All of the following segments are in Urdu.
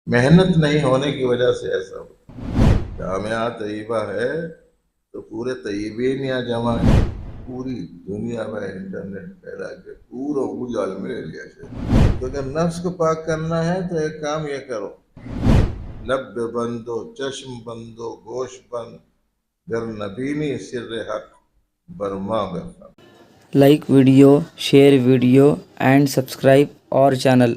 محنت نہیں ہونے کی وجہ سے ایسا ہو۔ جامعہ طیبہ ہے تو پورے طیبین یہاں جمع ہے، پوری دنیا میں انٹرنیٹ پھیلا کے پورا اجال میں لے لیا جائے۔ تو اگر نفس کو پاک کرنا ہے تو ایک کام یہ کرو، لب بندو، چشم بندو، گوش بند، گر نبینی سر حق Burma بخم۔ Like video, share video and subscribe our channel.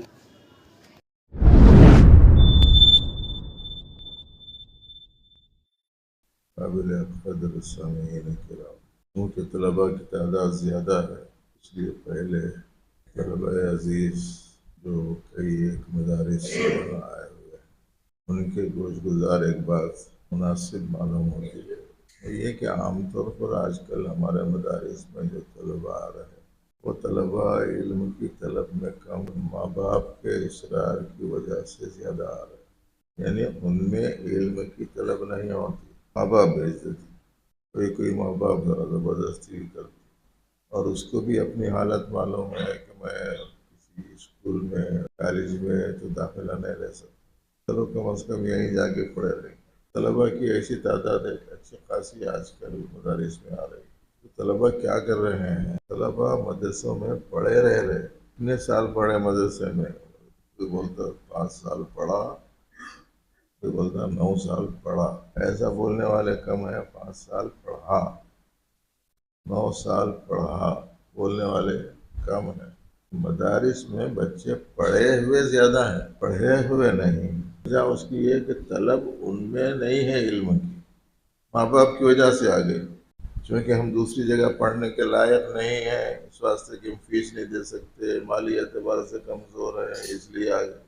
قابل قدر سامعین کرام، کیونکہ طلباء کی تعداد زیادہ ہے اس لیے پہلے طلباء عزیز جو کئی ایک مدارس سے یہاں آئے ہوئے ہیں ان کے گوش گزار ایک بات مناسب معلوم ہوتی ہے، یہ کہ عام طور پر آج کل ہمارے مدارس میں جو طلباء آ رہے ہیں وہ طلباء علم کی طلب میں کم، ماں باپ کے اصرار کی وجہ سے زیادہ آ رہے ہیں، یعنی ان میں علم کی طلب نہیں ہوتی، ماں باپ بھیج دیتے، کوئی ماں باپ ذرا زبردستی بھی کرتے، اور اس کو بھی اپنی حالت معلوم ہے کہ میں کسی اسکول میں کالج میں تو داخلہ نہیں لے سکتا، چلو کم از کم یہیں جا کے پڑھے رہیں۔ طلباء کی ایسی تعداد ایک اچھی خاصی آج کل مدارس میں آ رہی ہے۔ تو طلباء کیا کر رہے ہیں؟ طلباء مدرسوں میں پڑھے رہ رہے، کتنے سال پڑھے مدرسے میں؟ کوئی بولتا 5 سال پڑھا، کوئی بولتا 9 سال پڑھا، ایسا بولنے والے کم ہیں، 5 سال پڑھا، 9 سال پڑھا بولنے والے کم ہیں۔ مدارس میں بچے پڑھے ہوئے زیادہ ہیں، پڑھے ہوئے نہیں، وجہ اس کی یہ کہ طلب ان میں نہیں ہے علم کی، ماں باپ کی وجہ سے آ گئی، چونکہ ہم دوسری جگہ پڑھنے کے لائق نہیں ہیں، اس واسطے کہ ہم فیس نہیں دے سکتے، مالی اعتبار سے کمزور ہیں، اس لیے آ گئے۔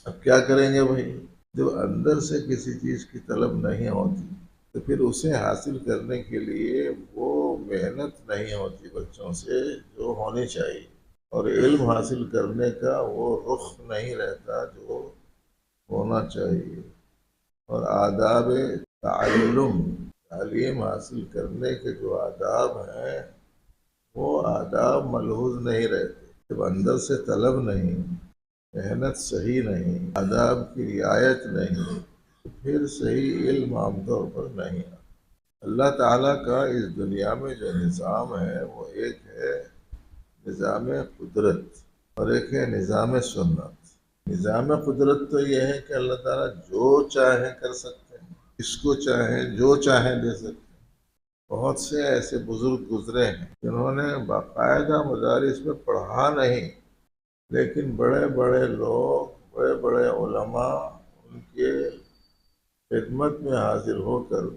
اب کیا کریں گے بھائی؟ جب اندر سے کسی چیز کی طلب نہیں ہوتی تو پھر اسے حاصل کرنے کے لیے وہ محنت نہیں ہوتی بچوں سے جو ہونی چاہیے، اور علم حاصل کرنے کا وہ رخ نہیں رہتا جو ہونا چاہیے، اور آداب تعلیم حاصل کرنے کے جو آداب ہیں وہ آداب ملحوظ نہیں رہتے۔ جب اندر سے طلب نہیں، محنت صحیح نہیں، آداب کی رعایت نہیں، تو پھر صحیح علم عام طور پر نہیں آتا۔ اللہ تعالیٰ کا اس دنیا میں جو نظام ہے وہ ایک ہے نظام قدرت اور ایک ہے نظام سنت۔ نظام قدرت تو یہ ہے کہ اللہ تعالیٰ جو چاہے کر سکتے ہیں، اس کو چاہے جو چاہے دے سکتے ہیں۔ بہت سے ایسے بزرگ گزرے ہیں جنہوں نے باقاعدہ مدارس میں پڑھا نہیں، لیکن بڑے بڑے لوگ، بڑے بڑے علماء ان کے خدمت میں حاضر ہو کر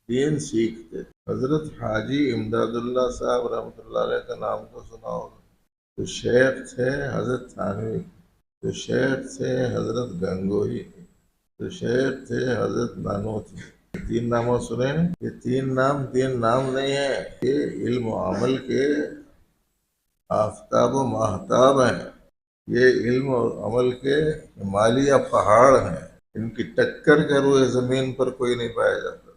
دین سیکھتے۔ حضرت حاجی امداد اللہ صاحب رحمۃ اللہ علیہ کا نام تو سنا ہوگا، تو شیخ تھے حضرت تھانوی، تو شیخ تھے حضرت گنگوہی، تو شیخ تھے حضرت نانوتوی۔ تین ناموں سنے ہیں؟ یہ تین نام نہیں ہے، یہ علم و عمل کے آفتاب و ماہتاب ہیں، یہ علم و عمل کے ہمالیہ پہاڑ ہیں، ان کی ٹکر کے روئے زمین پر کوئی نہیں پایا جاتا۔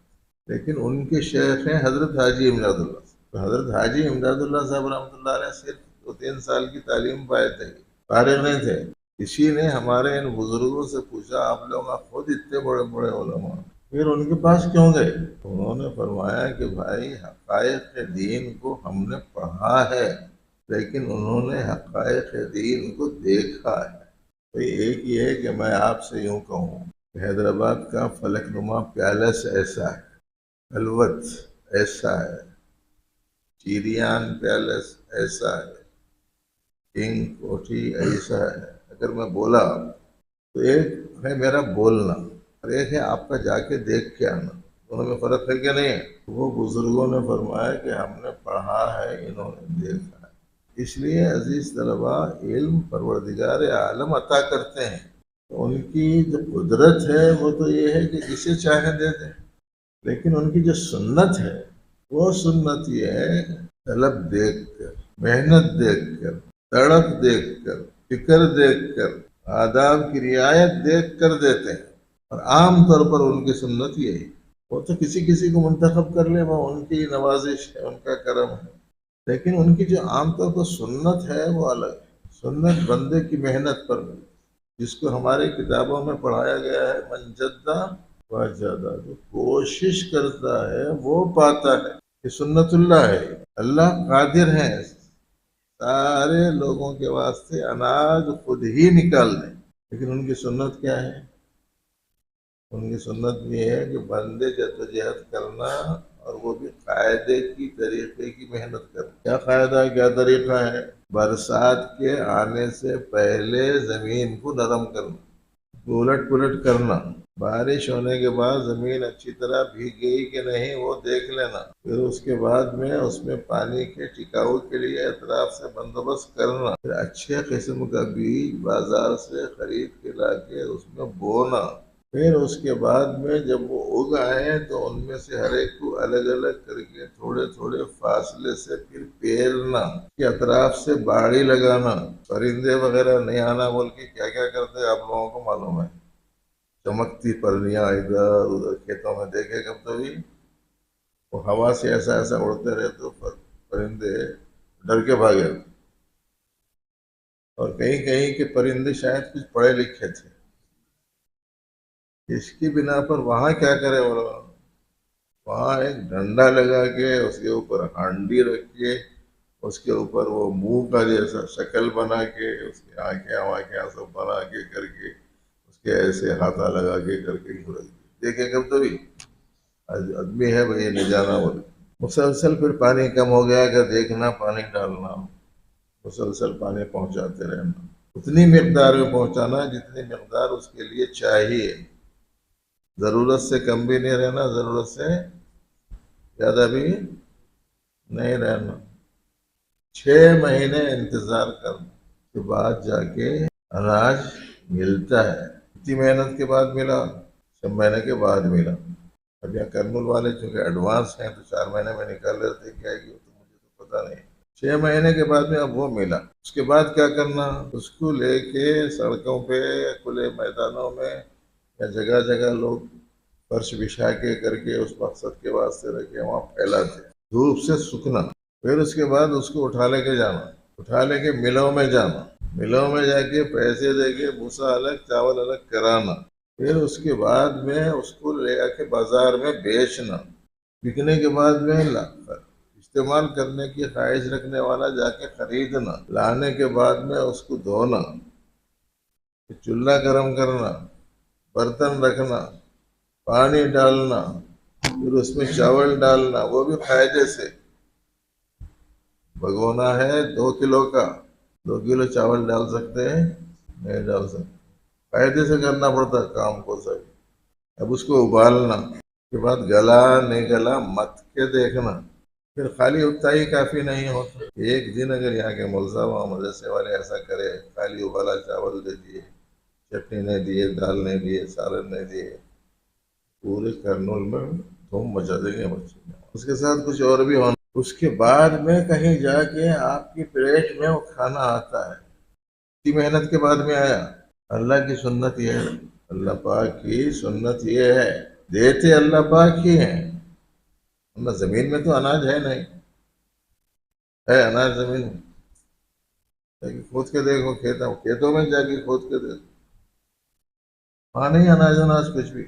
لیکن ان کے شیخ ہیں حضرت حاجی امداد اللہ صاحب۔ تو حضرت حاجی امداد اللہ صاحب رحمۃ اللہ علیہ صرف 2-3 سال کی تعلیم پائے تھے، فارغ نہیں تھے۔ کسی نے ہمارے ان بزرگوں سے پوچھا آپ لوگ خود اتنے بڑے بڑے علماء پھر ان کے پاس کیوں گئے؟ انہوں نے فرمایا کہ بھائی حقائق دین کو ہم نے پڑھا ہے، لیکن انہوں نے حقائق دین کو دیکھا ہے۔ تو ایک یہ ہے کہ میں آپ سے یوں کہوں کہ حیدرآباد کا فلک نما پیلس ایسا ہے، خلوت ایسا ہے، چیریان پیلس ایسا ہے، کنگ کوٹھی ایسا ہے۔ اگر میں بولا تو ایک ہے میرا بولنا اور ایک ہے آپ کا جا کے دیکھ کے آنا، دونوں میں فرق ہے کہ نہیں ہے؟ وہ بزرگوں نے فرمایا کہ ہم نے پڑھا ہے، انہوں نے دیکھا ہے۔ اس لیے عزیز طلباء، علم پروردگار عالم عطا کرتے ہیں، ان کی جو قدرت ہے وہ تو یہ ہے کہ جسے چاہے دے دیں، لیکن ان کی جو سنت ہے وہ سنت یہ ہے طلب دیکھ کر، محنت دیکھ کر، تڑپ دیکھ کر، فکر دیکھ کر، آداب کی رعایت دیکھ کر دیتے ہیں، اور عام طور پر ان کی سنت یہی۔ وہ تو کسی کسی کو منتخب کر لے، وہ ان کی نوازش ہے، ان کا کرم ہے، لیکن ان کی جو عام طور پر سنت ہے وہ الگ ہے۔ سنت بندے کی محنت پر ملتی، جس کو ہماری کتابوں میں پڑھایا گیا ہے من جدہ وجدہ، جو کوشش کرتا ہے وہ پاتا ہے. یہ سنت اللہ ہے. اللہ قادر ہے سارے لوگوں کے واسطے اناج خود ہی نکال دیں، لیکن ان کی سنت کیا ہے؟ ان کی سنت یہ ہے کہ بندے جدوجہد کرنا، اور وہ بھی قاعدے کی طریقے کی محنت کرنا. کیا قاعدہ ہے، کیا طریقہ ہے؟ برسات کے آنے سے پہلے زمین کو نرم کرنا، الٹ پلٹ کرنا، بارش ہونے کے بعد زمین اچھی طرح بھیگ گئی کہ نہیں وہ دیکھ لینا، پھر اس کے بعد میں اس میں پانی کے ٹکاؤ کے لیے اطراف سے بندوبست کرنا، پھر اچھے قسم کا بیج بازار سے خرید کے لا کے اس میں بونا، پھر اس کے بعد میں جب وہ اگ آئے تو ان میں سے ہر ایک کو الگ الگ کر کے تھوڑے تھوڑے فاصلے سے پھر پیرنا، کے اطراف سے باڑی لگانا، پرندے وغیرہ نہیں آنا بول کے کیا کیا کرتے آپ لوگوں کو معلوم ہے. چمکتی پرندیاں ادھر ادھر کھیتوں میں دیکھے کب کبھی، وہ ہوا سے ایسا ایسا اڑتے رہے تو پرندے ڈر کے بھاگے. اور کہیں کہیں کے پرندے شاید کچھ پڑھے لکھے تھے، اس کی بنا پر وہاں کیا کرے وہ لوگ، وہاں ایک ڈنڈا لگا کے اس کے اوپر ہانڈی رکھ کے اس کے اوپر وہ منہ کا جیسا شکل بنا کے اس کی آنکھیں واںکھیں سب بنا کے کر کے اس کے ایسے ہاتھا لگا کے کر کے رکھ دی. دیکھے کب تو بھی آدمی ہے بھائی نہیں جانا بولے. مسلسل پھر پانی کم ہو گیا کہ دیکھنا پانی ڈالنا، مسلسل پانی پہنچاتے رہنا، اتنی مقدار میں پہنچانا جتنی مقدار اس کے لیے چاہیے، ضرورت سے کم بھی نہیں رہنا، ضرورت سے زیادہ بھی نہیں رہنا. 6 مہینے انتظار کرنا کے بعد جا کے اناج ملتا ہے. اتنی محنت کے بعد ملا، 6 مہینے کے بعد ملا. اب یہاں کرنول والے چونکہ ایڈوانس ہیں تو 4 مہینے میں نکال لیتے، کیا ہے کہ تو مجھے تو پتہ نہیں. 6 مہینے کے بعد میں اب وہ ملا. اس کے بعد کیا کرنا، اس کو لے کے سڑکوں پہ کھلے میدانوں میں یا جگہ جگہ لوگ فرش بچھا کے کر کے اس مقصد کے واسطے رکھے وہاں پھیلاتے، دھوپ سے سوکھنا. پھر اس کے بعد اس کو اٹھا لے کے جانا، اٹھا لے کے ملوں میں جانا، ملوں میں جا کے پیسے دے کے بھوسا الگ چاول الگ کرانا. پھر اس کے بعد میں اس کو لے آ کے بازار میں بیچنا. بکنے کے بعد میں استعمال کرنے کی خواہش رکھنے والا جا کے خریدنا، لانے کے بعد میں اس کو دھونا، چولہا گرم کرنا، برتن رکھنا، پانی ڈالنا، پھر اس میں چاول ڈالنا، وہ بھی قاعدے سے. بھگونا ہے 2 کلو کا، 2 کلو چاول ڈال سکتے ہیں؟ نہیں ڈال سکتے. قاعدے سے کرنا پڑتا کام کو سب. اب اس کو ابالنا، اس کے بعد گلا نہیں گلا مت کے دیکھنا. پھر خالی اتنا ہی کافی نہیں ہوتا. ایک دن اگر یہاں کے ملزا و مدرسے والے ایسا کرے، خالی ابالا چاول دے دیے، چٹنی نہیں دیے، دال نہیں دیے، سالن نہیں دیے، پورے کرنول میں دھوم مچا دیں گے بچے. اس کے ساتھ کچھ اور بھی ہونا. اس کے بعد میں کہیں جا کے آپ کی پلیٹ میں وہ کھانا آتا ہے. اتنی محنت کے بعد میں آیا. اللہ کی سنت یہ ہے، اللہ پاک کی سنت یہ ہے، دیتے اللہ پاک ہی ہیں. اللہ زمین میں تو اناج ہے نہیں، ہے اناج زمین میں، کھود کے دیکھو کھیتوں میں جا کے کھود کے دیکھو، وہاں نہیں اناج کچھ بھی.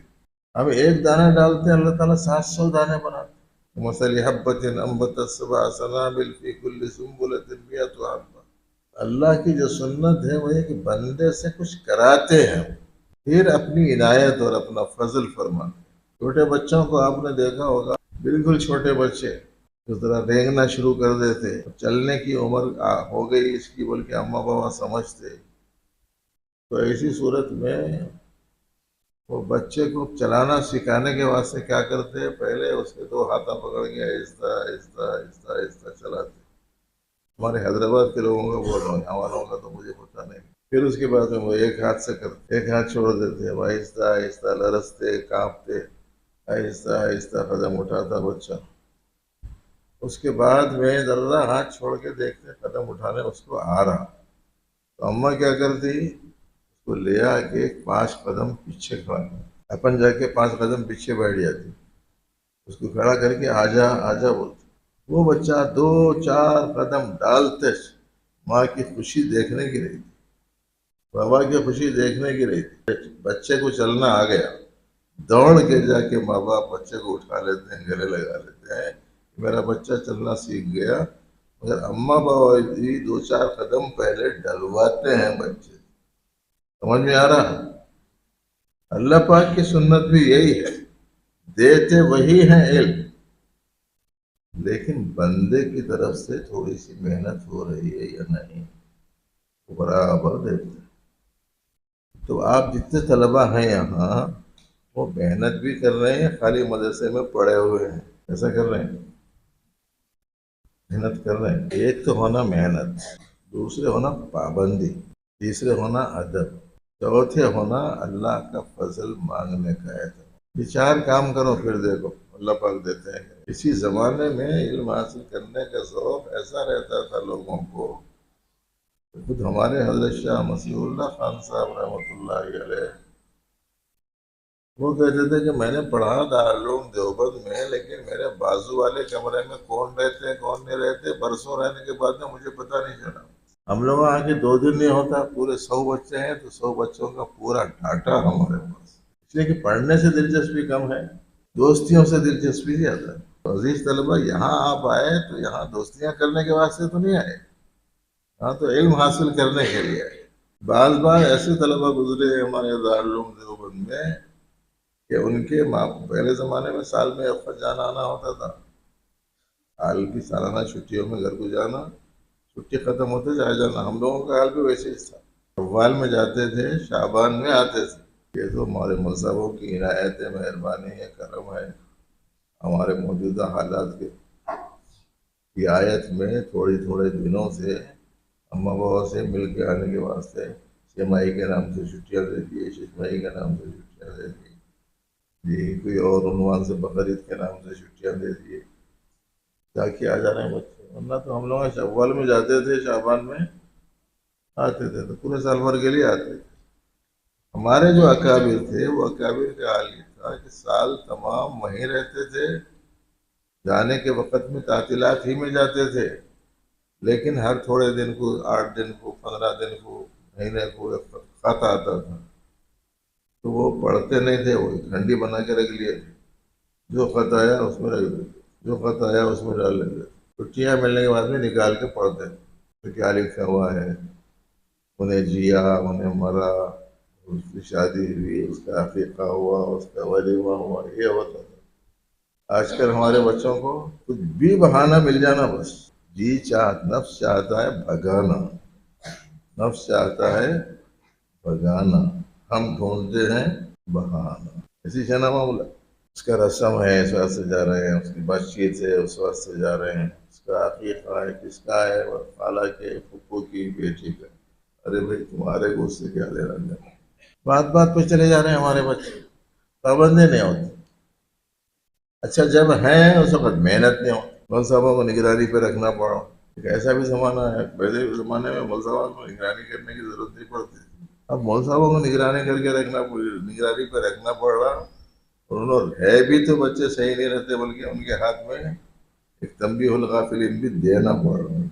ہم ایک دانے ڈالتے ہیں، اللہ تعالیٰ 700 دانے بناتے. مثل حبۃ انبتت 7 سنابل فی کل سنبلۃ 100 حبۃ. اللہ کی جو سنت ہے وہ ہے کہ بندے سے کچھ کراتے ہیں، پھر اپنی عنایت اور اپنا فضل فرماتے. چھوٹے بچوں کو آپ نے دیکھا ہوگا، بالکل چھوٹے بچے اس طرح رینگنا شروع کر دیتے، چلنے کی عمر ہو گئی اس کی بول کے اماں بابا سمجھتے. تو ایسی صورت میں وہ بچے کو چلانا سکھانے کے واسطے کیا کرتے، پہلے اس کے 2 ہاتھ پکڑ کے آہستہ آہستہ آہستہ آہستہ چلاتے. ہمارے حیدرآباد کے لوگوں کا بول رہا ہوں، یہاں والوں کا تو مجھے پتہ نہیں. پھر اس کے بعد میں وہ ایک ہاتھ سے کرتے، ایک ہاتھ چھوڑ دیتے، آہستہ آہستہ لرزتے کانپتے آہستہ آہستہ قدم اٹھاتا بچہ. اس کے بعد میں ذرا ہاتھ چھوڑ کے دیکھتے قدم اٹھانے اس کو آ رہا، تو اماں کیا کرتی، اس کو لے آ کے 5 قدم پیچھے کھڑا، اپن جا کے 5 قدم پیچھے بیٹھ جاتی، اس کو کھڑا کر کے آجا آجا بولتے. وہ بچہ 2-4 قدم ڈالتے، ماں کی خوشی دیکھنے کی رہی. بابا کی خوشی دیکھنے کی رہی تھی. بچے کو چلنا آ گیا، دوڑ کے جا کے ماں باپ بچے کو اٹھا لیتے ہیں، گلے لگا لیتے ہیں، میرا بچہ چلنا سیکھ گیا. مگر اماں بابا جی 2-4 قدم پہلے ڈلواتے ہیں بچے. سمجھ میں آ رہا؟ اللہ پاک کی سنت بھی یہی ہے، دیتے وہی ہیں علم، لیکن بندے کی طرف سے تھوڑی سی محنت ہو رہی ہے یا نہیں، برابر دیتے ہیں. تو آپ جتنے طلبہ ہیں یہاں وہ محنت بھی کر رہے ہیں، خالی مدرسے میں پڑے ہوئے ہیں. ایسا کر رہے ہیں، محنت کر رہے ہیں. ایک تو ہونا محنت، دوسرے ہونا پابندی، تیسرے ہونا ادب، چوتھے ہونا اللہ کا فضل مانگنے کا اعتماد. یہ 4 کام کرو پھر دیکھو اللہ پاک دیتے ہیں. اسی زمانے میں علم حاصل کرنے کا ذوق ایسا رہتا تھا لوگوں کو. خود ہمارے حضرت شاہ مسیح اللہ خان صاحب رحمۃ اللہ علیہ وہ کہتے تھے کہ میں نے پڑھا دارالعلوم دیوبند میں، لیکن میرے بازو والے کمرے میں کون رہتے ہیں کون نہیں رہتے برسوں رہنے کے بعد میں مجھے پتہ نہیں چلا. ہم لوگ آ کے 2 دن نہیں ہوتا، پورے 100 بچے ہیں تو 100 بچوں کا پورا ڈاٹا ہمارے پاس. اس لیے کہ پڑھنے سے دلچسپی کم ہے، دوستیوں سے دلچسپی زیادہ ہے. عزیز طلبہ، یہاں آپ آئے تو یہاں دوستیاں کرنے کے واسطے تو نہیں آئے، ہاں تو علم حاصل کرنے کے لیے آئے. بعض بار ایسے طلبہ گزرے ہمارے دارالعلوم دیوبند میں کہ ان کے پہلے زمانے میں سال میں ایک جانا آنا ہوتا تھا، حال کی سالانہ چھٹیوں میں گھر کو جانا، چھٹی ختم ہوتے جائے جانا. ہم لوگوں کا حال بھی ویسے ہی تھا. شوال میں جاتے تھے، شعبان میں آتے تھے. یہ تو ہمارے مذہبوں کی عنایت ہے، مہربانی ہے، کرم ہے. ہمارے موجودہ حالات کی آیت میں تھوڑے دنوں سے اماں بابا سے مل کے آنے کے واسطے 6 ماہی کے نام سے چھٹیاں دے دیے، 6 ماہی کے نام سے چھٹیاں دے دی جی، کوئی اور عنوان سے بقرعید کے نام سے چھٹیاں دے دیے. کیا کیا جا رہے ہیں بچے؟ ورنہ تو ہم لوگ شوال میں جاتے تھے، شعبان میں آتے تھے تو پورے سال بھر کے لیے آتے تھے. ہمارے جو اکابر تھے وہ اکابر کا حال یہ تھا کہ سال تمام وہیں رہتے تھے، جانے کے وقت میں تعطیلات ہی میں جاتے تھے، لیکن ہر تھوڑے دن کو 8 دن کو 15 دن کو مہینے کو ایک خط آتا تھا تو وہ پڑھتے نہیں تھے، وہ ٹھنڈی بنا کے رکھ لیے تھے. جو خط آیا اس میں رکھ دیتے، جو خط آیا اس میں ڈال لیتے. چھٹیاں ملنے کے بعد میں نکال کے پڑھتے تو کیا لکھا ہوا ہے، انہیں جیا، انہیں مرا، اس کی شادی ہوئی، اس کا عقیقہ ہوا، اس کا ولیمہ ہوا، یہ ہوتا تھا. آج کل ہمارے بچوں کو کچھ بھی بہانہ مل جانا بس، نفس چاہتا ہے بھگانا، نفس چاہتا ہے بھگانا، ہم ڈھونڈتے ہیں بہانا. اسی سے نا معاملہ، اس کا رسم ہے اس واسطے جا رہے ہیں، اس کی بات چیت ہے اس واسطے جا رہے ہیں، اس کا عقیقہ ہے کس کا ہے، خالہ کے، پھپھو کی بیٹی کا. ارے بھائی تمہارے کو اس سے کیا لینا دینا. بات پہ چلے جا رہے ہیں ہمارے بچے، پابندی نہیں ہوتی. اچھا جب ہیں اس وقت محنت نہیں ہوتی، مذہبوں کو نگرانی پہ رکھنا پڑا. ایک ایسا بھی زمانہ ہے، پہلے زمانے میں مذہبوں کو نگرانی کرنے کی ضرورت نہیں پڑتی، اب مذہبوں کو نگرانی کر کے نگرانی پہ رکھنا پڑ رہا. اور انہوں ہے بھی تو بچے صحیح نہیں رہتے، بلکہ ان کے ہاتھ میں ایک تنبیہ الغافلین بھی دینا پڑ رہا ہے.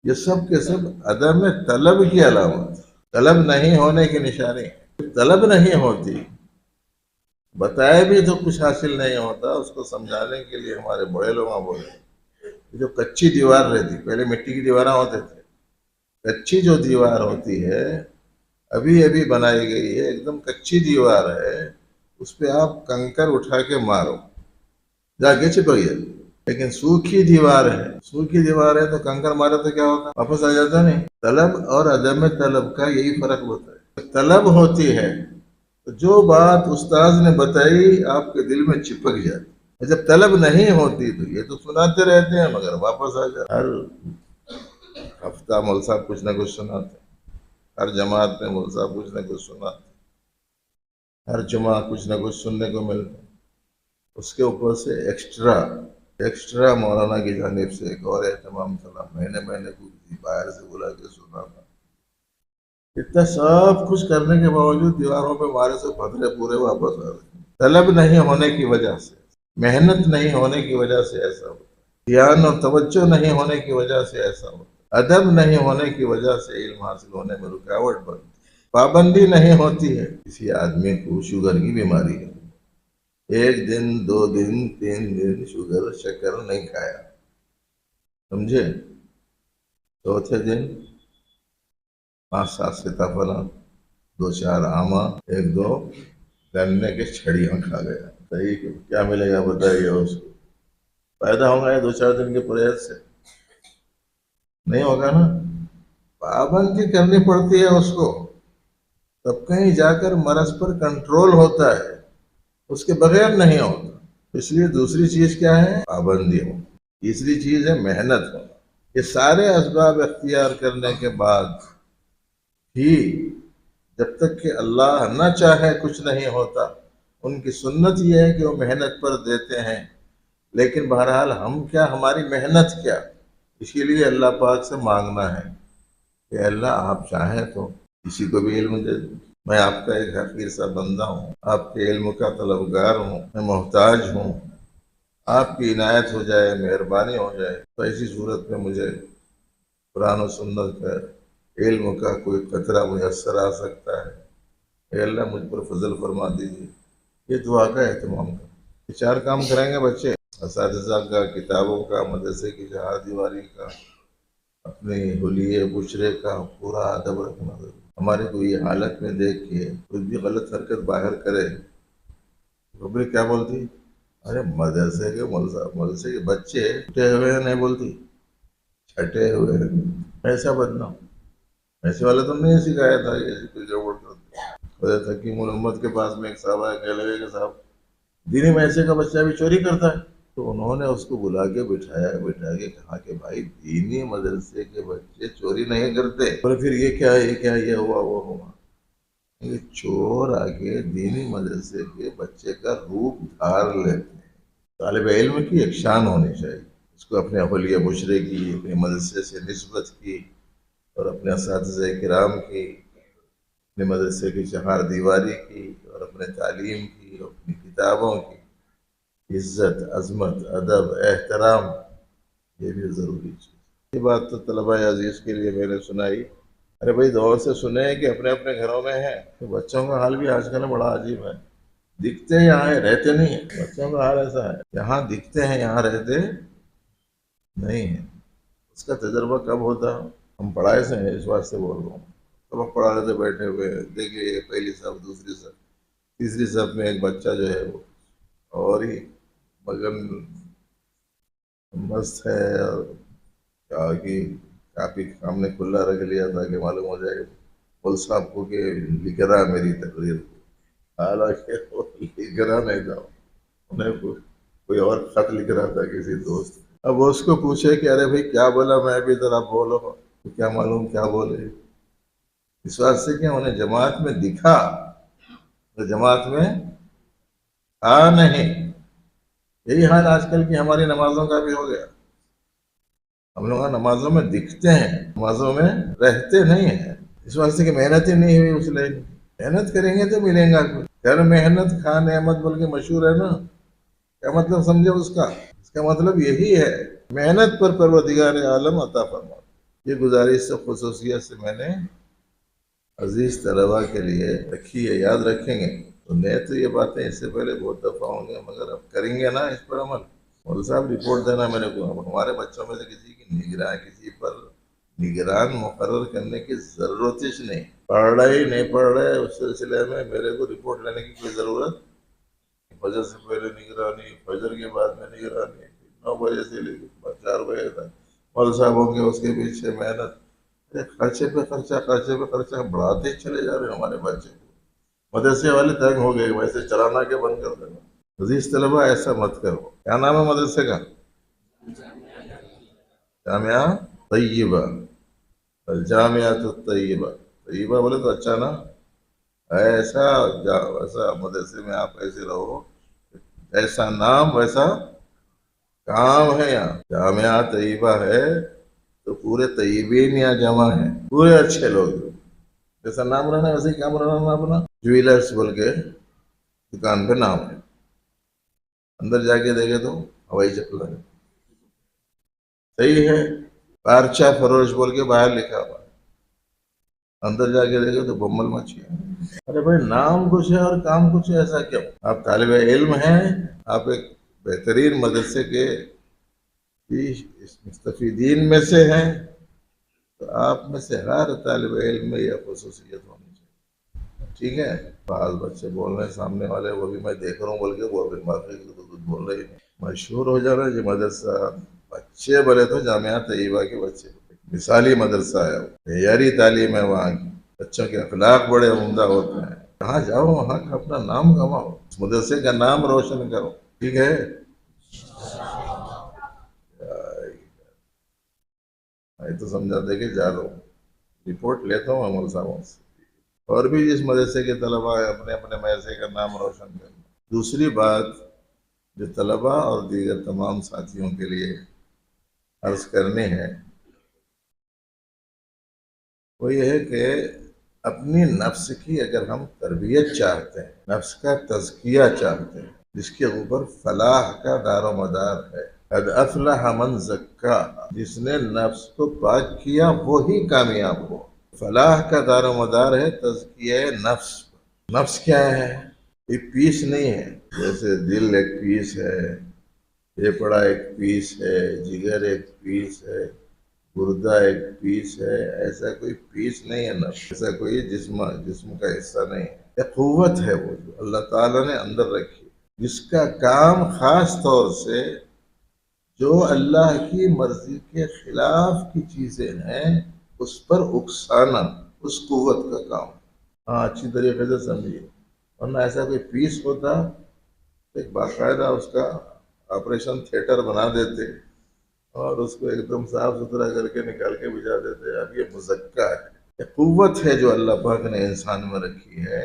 یہ سب کے سب عدم طلب کی علامت، طلب نہیں ہونے کی نشانی. طلب نہیں ہوتی، بتائے بھی تو کچھ حاصل نہیں ہوتا. اس کو سمجھانے کے لیے ہمارے بڑے لوگ بولے جو کچی دیوار رہتی، پہلے مٹی کی دیوار ہوتے تھے، کچی جو دیوار ہوتی ہے ابھی بنائی گئی ہے، ایک دم کچی دیوار ہے، اس پہ آپ کنکر اٹھا کے مارو جا کے چپک جائے. لیکن سوکھی دیوار ہے تو کنکر مارے تو کیا ہوتا، واپس آ جاتا نہیں. طلب اور عدم طلب کا یہی فرق ہوتا ہے. طلب ہوتی ہے تو جو بات استاذ نے بتائی آپ کے دل میں چپک جاتی. جب طلب نہیں ہوتی تو یہ تو سناتے رہتے ہیں مگر واپس آ جاتے. ہر ہفتہ مول صاحب کچھ نہ کچھ سناتے، ہر جماعت میں مول صاحب کچھ نہ کچھ سناتے، ہر جمعہ کچھ نہ کچھ سننے کو ملتا. اس کے اوپر سے ایکسٹرا مولانا کی جانب سے ایک اور اہتمام چلا، مہینے کو باہر سے بلا کے سنانا. اتنا سب کچھ کرنے کے باوجود دیواروں پہ مارے سے پتھرے پورے واپس آ رہے. طلب نہیں ہونے کی وجہ سے، محنت نہیں ہونے کی وجہ سے ایسا ہوتا، دھیان اور توجہ نہیں ہونے کی وجہ سے ایسا ہوتا، ادب نہیں ہونے کی وجہ سے علم حاصل ہونے میں رکاوٹ بنتی. پابندی نہیں ہوتی ہے. کسی آدمی کو شوگر کی بیماری ہے, 1 دن 2 دن 3 دن شوگر شکر نہیں کھایا, سمجھے, چوتھے دن 5-7 سیتاپھل, 2-4 آما, 1-2 گنے کے چھڑیاں کھا گیا. صحیح, کیا ملے گا بتائیے اس کو؟ پیدا ہوگا یہ 2-4 دن کے پرہیز سے؟ نہیں ہوگا نا. پابندی کرنی پڑتی ہے اس کو, تب کہیں جا کر مرض پر کنٹرول ہوتا ہے, اس کے بغیر نہیں ہوتا. اس لیے دوسری چیز کیا ہے؟ پابندی ہو. تیسری چیز ہے محنت ہو. یہ سارے اسباب اختیار کرنے کے بعد بھی جب تک کہ اللہ نہ چاہے کچھ نہیں ہوتا. ان کی سنت یہ ہے کہ وہ محنت پر دیتے ہیں, لیکن بہرحال ہم کیا, ہماری محنت کیا, اس کے لیے اللہ پاک سے مانگنا ہے کہ اللہ آپ چاہیں تو کسی کو بھی علم دے دیں. میں آپ کا ایک حقیر سا بندہ ہوں, آپ کے علم کا طلبگار ہوں, میں محتاج ہوں. آپ کی عنایت ہو جائے, مہربانی ہو جائے, تو ایسی صورت میں مجھے قرآن و سنت کا علم کا کوئی قطرہ میسر آ سکتا ہے. اے اللہ مجھ پر فضل فرما دیجیے. یہ دعا کا اہتمام کریں. یہ 4 کام کریں گے بچے, اساتذہ کا, کتابوں کا, مدرسے کی چہار دیواری کا, اپنے حلیے بشرے کا پورا ادب رکھنا ضروری. ہماری کوئی حالت میں دیکھ کے کچھ بھی غلط حرکت باہر کرے, خبریں کیا بولتی, ارے مدرسے کے بچے چھٹے ہوئے ہیں, نہیں بولتی چھٹے ہوئے ہیں. ایسا بدنام, ایسے والا تو نہیں سکھایا تھا کہ ایسی کوئی گڑبڑ کرتے. حضرت حکیم الامت کے پاس میں ایک صاحب آیا, کہنے لگے کہ صاحب دینی مدرسے کا بچہ بھی چوری کرتا ہے. تو انہوں نے اس کو بلا کے بٹھا کے کہا کہ بھائی دینی مدرسے کے بچے چوری نہیں کرتے. بولے پھر یہ کیا, یہ ہوا وہ ہوا. یہ چور آگے دینی مدرسے کے بچے کا روپ دھار لیتے ہیں. طالب علم کی ایک شان ہونی چاہیے, اس کو اپنے اہلیہ بشرے کی, اپنے مدرسے سے نسبت کی, اور اپنے اساتذہ کرام کی, اپنے مدرسے کی چہار دیواری کی, اور اپنے تعلیم کی, اور اپنی کتابوں کی عزت, عظمت, ادب, احترام, یہ بھی ضروری چیز. یہ بات تو طلبہ عزیز کے لیے میں نے سنائی. ارے بھائی دور سے سنے کہ اپنے اپنے گھروں میں ہیں, تو بچوں کا حال بھی آج کل بڑا عجیب ہے. دکھتے ہیں یہاں, رہتے نہیں ہیں. بچوں کا حال ایسا ہے, یہاں دکھتے ہیں یہاں رہتے نہیں ہیں. اس کا تجربہ کب ہوتا؟ ہم پڑھائے سے ہیں, اس واسطے بول رہا ہوں. سبق پڑھا رہے تھے بیٹھے ہوئے, دیکھیے پہلی صف, دوسری صف, تیسری صف میں ایک بچہ جو ہے وہ اور ہی مگن مست ہے, اور کہا کہ کافی سامنے کھلا رکھ لیا تھا کہ معلوم ہو جائے مول صاحب کو کہ لکھ رہا میری تقریر کو. حالانکہ وہ لکھ رہا نہیں تھا, انہیں کوئی اور خط لکھ رہا تھا کسی دوست. اب وہ اس کو پوچھے کہ ارے بھائی کیا بولا, میں بھی ذرا بولو, تو کیا معلوم کیا بولے. اس واسطے کہ انہیں جماعت میں دکھا تو جماعت میں نہیں. یہی حال آج کل کی ہماری نمازوں کا بھی ہو گیا. ہم لوگ نمازوں میں دکھتے ہیں, نمازوں میں رہتے نہیں ہیں. اس واسطے کہ محنت ہی نہیں ہوئی اس لیے. محنت کریں گے تو ملیں گا. خیر محنت خواہ نعمت بلکہ مشہور ہے نا. کیا مطلب سمجھے اس کا؟ اس کا مطلب یہی ہے, محنت پر پروردگار عالم عطا فرما. یہ گزارش سے خصوصیت سے میں نے عزیز طلباء کے لیے رکھی ہے, یاد رکھیں گے. تو میں تو یہ باتیں اس سے پہلے بہت دفعہ ہوں گے, مگر اب کریں گے نا اس پر عمل. مول صاحب رپورٹ دینا میرے کو. ہمارے بچوں میں سے کسی پر نگران مقرر کرنے کی ضرورت ہی نہیں. پڑھ رہے نہیں پڑھ رہے, اس سلسلے میں میرے کو رپورٹ لینے کی کوئی ضرورت. فجر سے پہلے نگرانی, فجر کے بعد میں نگرانی, 9 بجے سے لے کے 4 بجے تک مول صاحب ہوں گے, اس کے پیچھے محنت. خرچے پہ خرچہ بڑھاتے ہی چلے جا رہے ہمارے بچے کو. مدرسے والے تنگ ہو گئے, ویسے چلانا کے بند کر دینا. عزیز طلبہ ایسا مت کرو. کیا نام ہے مدرسے کا؟ جامعہ طیبہ, الجامعۃ الطیبہ. طیبہ بولے تو اچھا نا. ویسا مدرسے میں آپ ایسے رہو, ایسا نام ویسا کام ہے. یہاں جامعہ طیبہ ہے تو پورے طیبین یہاں جمع ہیں, پورے اچھے لوگ. جیسا نام رہنا ویسے ہی کام رہنا اپنا. جویلرس بول کے دکان پہ نام ہے, اندر جا کے دیکھے تو ہوائی چپل ہے. صحیح ہے. پارچہ فروش بول کے باہر لکھا ہوا. اندر جا کے دیکھے تو بمبل مچھی ہے۔ ارے بھائی نام کچھ ہے اور کام کچھ ہے، ایسا کیوں؟ آپ طالب علم ہیں، آپ ایک بہترین مدرسے کے مستفیدین میں سے ہیں، تو آپ میں سے ہر طالب علم میں یہ خصوصیت ہونی چاہیے، ٹھیک ہے؟ بعض بچے بول رہے ہیں سامنے والے، وہ بھی میں دیکھ رہا ہوں بول کے، وہ بھی بول رہے ہیں مشہور ہو جا رہا ہے یہ مدرسہ، بچے بولے تو جامعہ طیبہ کے بچے، مثالی مدرسہ ہے، معیاری تعلیم ہے وہاں کی، بچوں کے اخلاق بڑے عمدہ ہوتے ہیں، کہاں جاؤ وہاں کا اپنا نام کماؤ، اس مدرسے کا نام روشن کرو، ٹھیک ہے؟ میں تو سمجھاتے کہ جا لو، رپورٹ لیتا ہوں امر صاحبوں سے، اور بھی جس مدرسے کے طلباء ہیں اپنے اپنے مدرسے کا نام روشن کرنا۔ دوسری بات جو طلباء اور دیگر تمام ساتھیوں کے لیے عرض کرنی ہے وہ یہ ہے کہ اپنی نفس کی اگر ہم تربیت چاہتے ہیں، نفس کا تزکیہ چاہتے ہیں، جس کے اوپر فلاح کا دار و مدار ہے، قد افلح من زکا، جس نے نفس کو پاک کیا وہی کامیاب ہو، فلاح کا دار و مدار ہے تزکیہ نفس۔ نفس کیا ہے؟ یہ پیس نہیں ہے، جیسے دل ایک پیس ہے، پھیپڑا ایک پیس ہے، جگر ایک پیس ہے، گردہ ایک پیس ہے، ایسا کوئی پیس نہیں ہے نفس، ایسا کوئی جسم کا حصہ نہیں ہے، ایک قوت ہے وہ جو اللہ تعالیٰ نے اندر رکھی، جس کا کام خاص طور سے جو اللہ کی مرضی کے خلاف کی چیزیں ہیں اس پر اکسانا، اس قوت کا کام۔ ہاں اچھی طریقے سے سمجھیے، ورنہ ایسا کوئی پیس ہوتا ایک باقاعدہ اس کا آپریشن تھیٹر بنا دیتے اور اس کو ایک دم صاف ستھرا کر کے نکال کے بجا دیتے۔ اب یہ مزکہ ہے، یہ قوت ہے جو اللہ پاک نے انسان میں رکھی ہے،